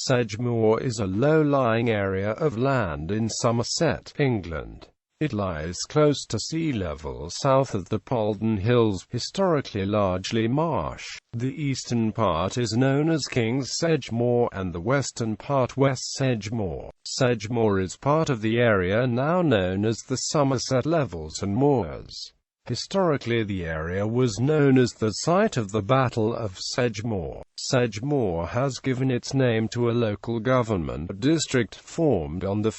Sedgemoor is a low-lying area of land in Somerset, England. It lies close to sea level south of the Polden Hills, historically largely marsh. The eastern part is known as Sedgemoor and the western part West Sedgemoor. Sedgemoor is part of the area now known as the Somerset Levels and Moors. Historically the area was known as the site of the Battle of Sedgemoor. Sedgemoor has given its name to a local government district formed on 1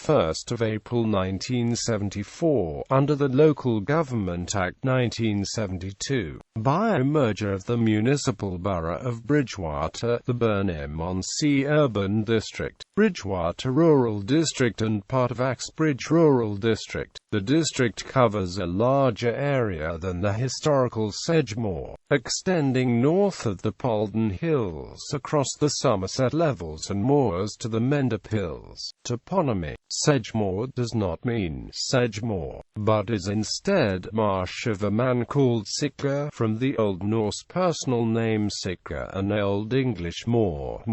April 1974, under the Local Government Act 1972, by a merger of the municipal borough of Bridgwater, the Burnham-on-Sea Urban District, Bridgwater Rural District and part of Axbridge Rural District. The district covers a larger area than the historical Sedgemoor, extending north of the Polden Hills across the Somerset Levels and Moors to the Mendip Hills. Toponymy: Sedgemoor does not mean Sedgemoor, but is instead marsh of a man called Sitka, from the Old Norse personal name Sitka and Old English moor.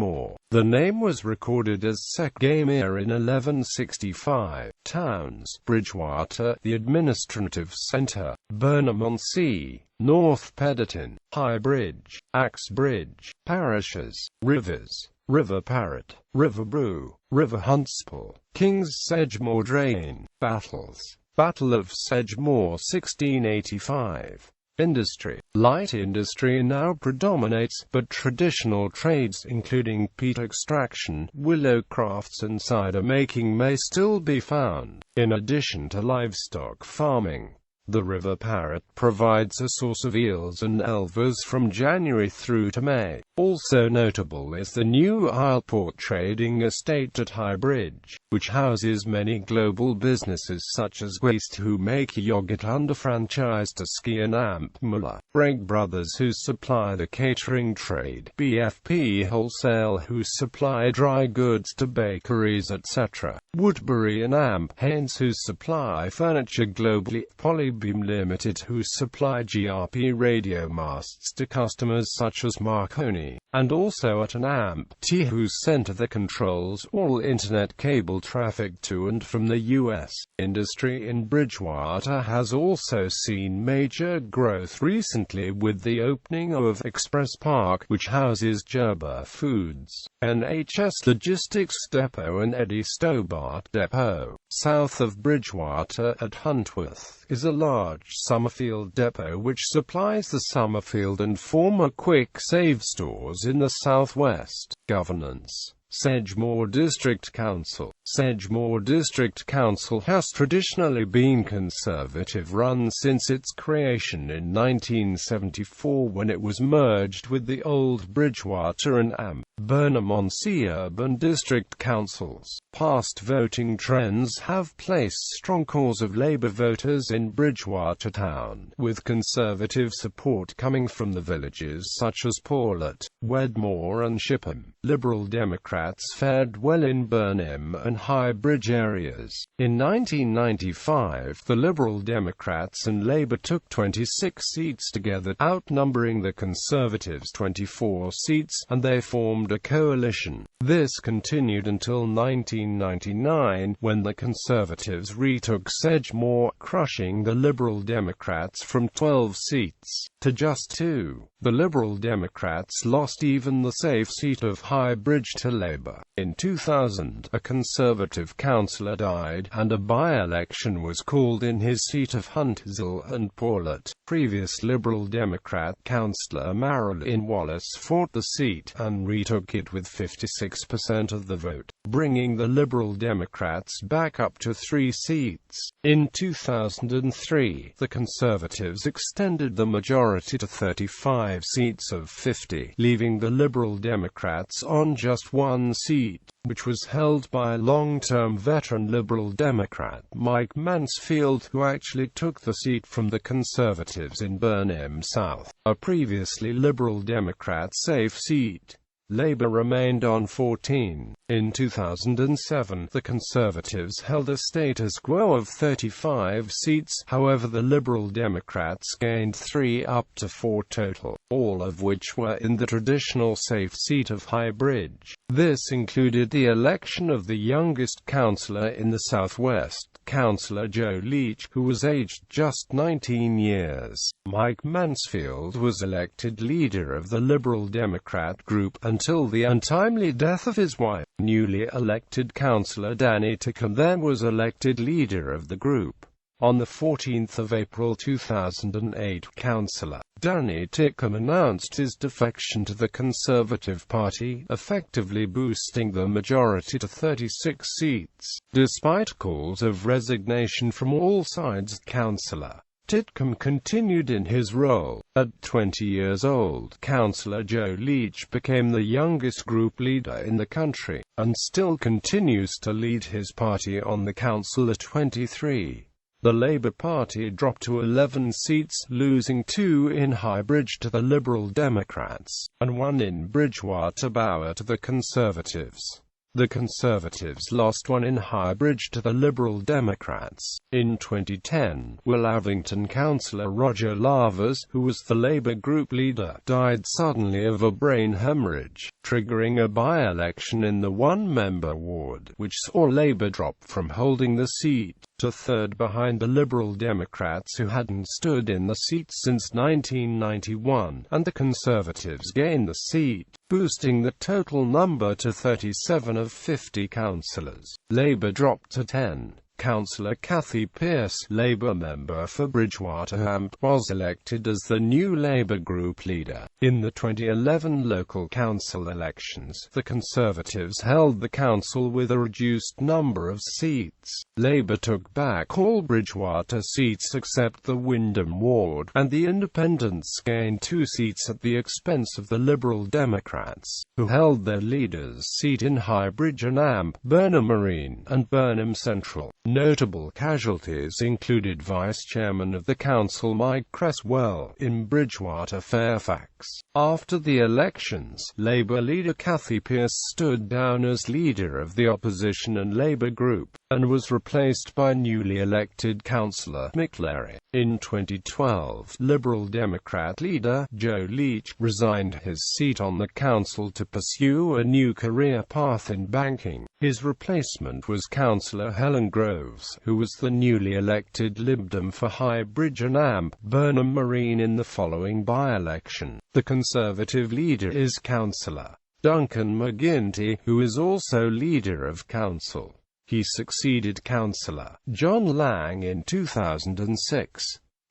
The name was recorded as Sekgamir in 1165. Towns: Bridgwater, the administrative centre; Burnham-on-Sea, North Pedderton, High Bridge, Axbridge. Parishes: Rivers, River Parrett, River Brew, River Huntspool, Sedgemoor Drain. Battles: Battle of Sedgemoor 1685. Industry: light industry now predominates, but traditional trades including peat extraction, willow crafts and cider making may still be found, in addition to livestock farming. The River Parrett provides a source of eels and elvers from January through to May. Also notable is the new Isleport trading estate at High Bridge, which houses many global businesses such as Waste, who make yogurt under franchise to Ski and Amp Muller, Brake Brothers, who supply the catering trade, BFP Wholesale, who supply dry goods to bakeries etc., Woodbury and Amp Haynes, who supply furniture globally, Polybeam Limited, who supply GRP radio masts to customers such as Marconi, and also at an Amp-T, whose center that controls all internet cable traffic to and from the U.S. Industry in Bridgwater has also seen major growth recently with the opening of Express Park, which houses Gerber Foods, NHS Logistics Depot and Eddie Stobart Depot. South of Bridgwater, at Huntworth, is a large Summerfield depot which supplies the Summerfield and former Quick Save stores in the southwest. Governance: Sedgemoor District Council. Sedgemoor District Council has traditionally been Conservative-run since its creation in 1974, when it was merged with the old Bridgwater and Burnham-on-Sea Urban District Councils. Past voting trends have placed strong cause of Labour voters in Bridgwater town, with Conservative support coming from the villages such as Paulet, Wedmore and Shipham. Liberal Democrats fared well in Burnham and High Bridge areas. In 1995, the Liberal Democrats and Labour took 26 seats together, outnumbering the Conservatives 24 seats, and they formed a coalition. This continued until 1999, when the Conservatives retook Sedgemoor, crushing the Liberal Democrats from 12 seats to just 2. The Liberal Democrats lost even the safe seat of High Bridge to Labour. In 2000, a Conservative councillor died, and a by-election was called in his seat of Huntshill and Paulet. Previous Liberal Democrat councillor Marilyn Wallace fought the seat, and retook it with 56% of the vote, bringing the Liberal Democrats back up to 3 seats. In 2003, the Conservatives extended the majority to 35 seats of 50, leaving the Liberal Democrats on just 1 seat, which was held by long-term veteran Liberal Democrat Mike Mansfield, who actually took the seat from the Conservatives in Burnham South, a previously Liberal Democrat safe seat. Labour remained on 14. In 2007, the Conservatives held a status quo of 35 seats, however the Liberal Democrats gained 3 up to 4 total, all of which were in the traditional safe seat of High Bridge. This included the election of the youngest councillor in the southwest, Councillor Joe Leach, who was aged just 19 years. Mike Mansfield was elected leader of the Liberal Democrat group until the untimely death of his wife. Newly elected Councillor Danny Tickham then was elected leader of the group. On 14 April 2008, Councillor Danny Tickham announced his defection to the Conservative Party, effectively boosting the majority to 36 seats. Despite calls of resignation from all sides, Councillor Tickham continued in his role. At 20 years old, Councillor Joe Leach became the youngest group leader in the country, and still continues to lead his party on the council at 23. The Labour Party dropped to 11 seats, losing 2 in High Bridge to the Liberal Democrats, and 1 in Bridgewater Bower to the Conservatives. The Conservatives lost 1 in High Bridge to the Liberal Democrats. In 2010, Willavington councillor Roger Lavers, who was the Labour group leader, died suddenly of a brain hemorrhage, triggering a by-election in the one-member ward, which saw Labour drop from holding the seat to third behind the Liberal Democrats, who hadn't stood in the seat since 1991, and the Conservatives gained the seat, boosting the total number to 37 of 50 councillors. Labour dropped to 10. Councillor Kathy Pearce, Labour member for Bridgewater, was elected as the new Labour group leader. In the 2011 local council elections, the Conservatives held the council with a reduced number of seats. Labour took back all Bridgewater seats except the Wyndham ward, and the Independents gained 2 seats at the expense of the Liberal Democrats, who held their leader's seat in High Bridge and Burnham Marine, and Burnham Central. Notable casualties included Vice-Chairman of the Council Mike Cresswell in Bridgewater Fairfax. After the elections, Labour leader Kathy Pearce stood down as leader of the opposition and Labour group, and was replaced by newly elected Councillor Mick Leary. In 2012, Liberal Democrat leader Joe Leach resigned his seat on the council to pursue a new career path in banking. His replacement was Councillor Helen Groves, who was the newly elected Lib Dem for High Bridge and Burnham Marine in the following by-election. The Conservative leader is Councillor Duncan McGuinty, who is also leader of council. He succeeded Councillor John Lang in 2006.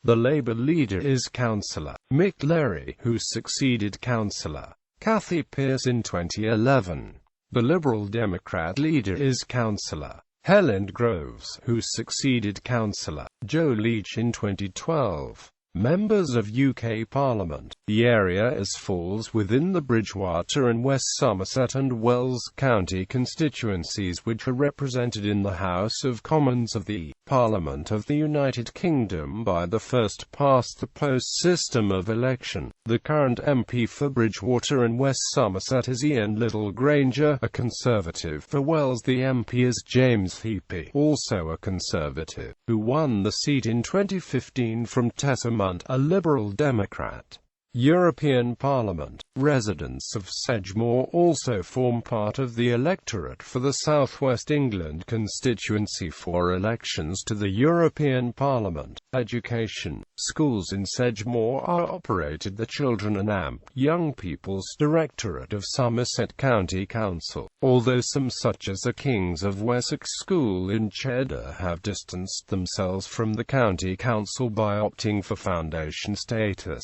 The Labour leader is Councillor Mick Leary, who succeeded Councillor Kathy Pearce in 2011. The Liberal Democrat leader is Councillor Helen Groves, who succeeded Councillor Joe Leach in 2012. Members of UK Parliament. The area falls within the Bridgewater and West Somerset and Wells County constituencies, which are represented in the House of Commons of the Parliament of the United Kingdom by the first-past-the-post system of election. The current MP for Bridgewater and West Somerset is Ian Littlegranger, a Conservative. For Wells, the MP is James Heapy, also a Conservative, who won the seat in 2015 from Tessa Munt, a Liberal Democrat. European Parliament. Residents of Sedgemoor also form part of the electorate for the South West England constituency for elections to the European Parliament. Education. Schools in Sedgemoor are operated the Children and Young People's Directorate of Somerset County Council, although some such as the Kings of Wessex School in Cheddar have distanced themselves from the County Council by opting for foundation status.